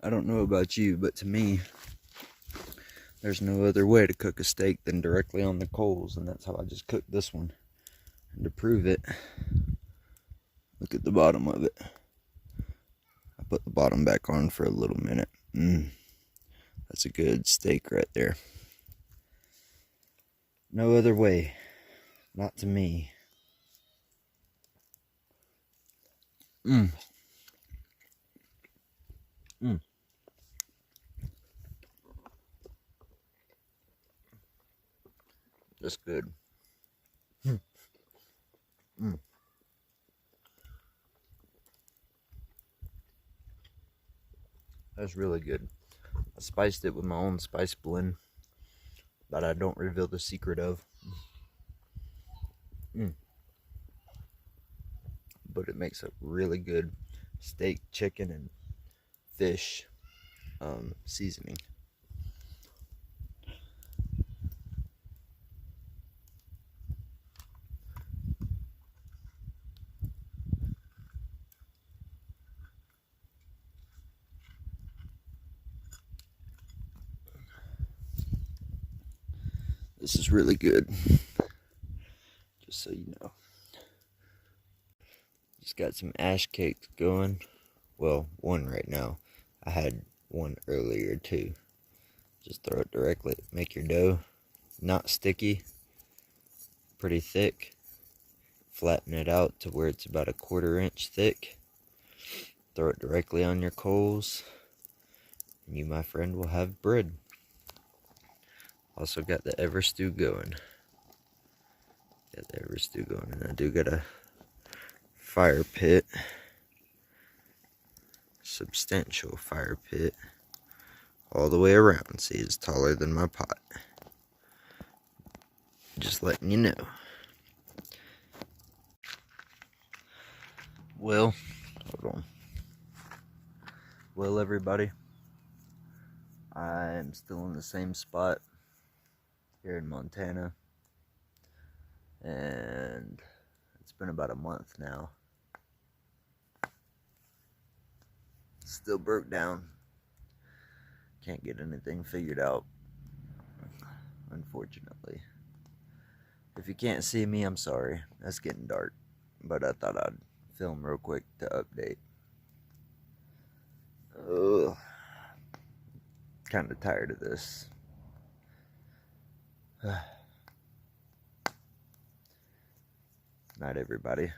I don't know about you, but to me, there's no other way to cook a steak than directly on the coals, and that's how I just cooked this one. And to prove it, look at the bottom of it. I put the bottom back on for a little minute. That's a good steak right there. No other way. Not to me. That's good. That's really good. I spiced it with my own spice blend that I don't reveal the secret of. But it makes a really good steak, chicken, and fish seasoning. This is really good. Just so you know. Just got some ash cakes going. Well, one right now. I had one earlier too. Just throw it directly. Make your dough not sticky. Pretty thick. Flatten it out to where it's about a 1/4 inch thick. Throw it directly on your coals. And you, my friend, will have bread. Also got the Everstew going. And I do got a fire pit. Substantial fire pit. All the way around. See, it's taller than my pot. Just letting you know. Well, hold on. Well, everybody, I'm still in the same spot here in Montana, and it's been about a month now. Still broke down. Can't get anything figured out, unfortunately. If you can't see me, I'm sorry. It's getting dark, but I thought I'd film real quick to update. Ugh. Kind of tired of this. Night, everybody.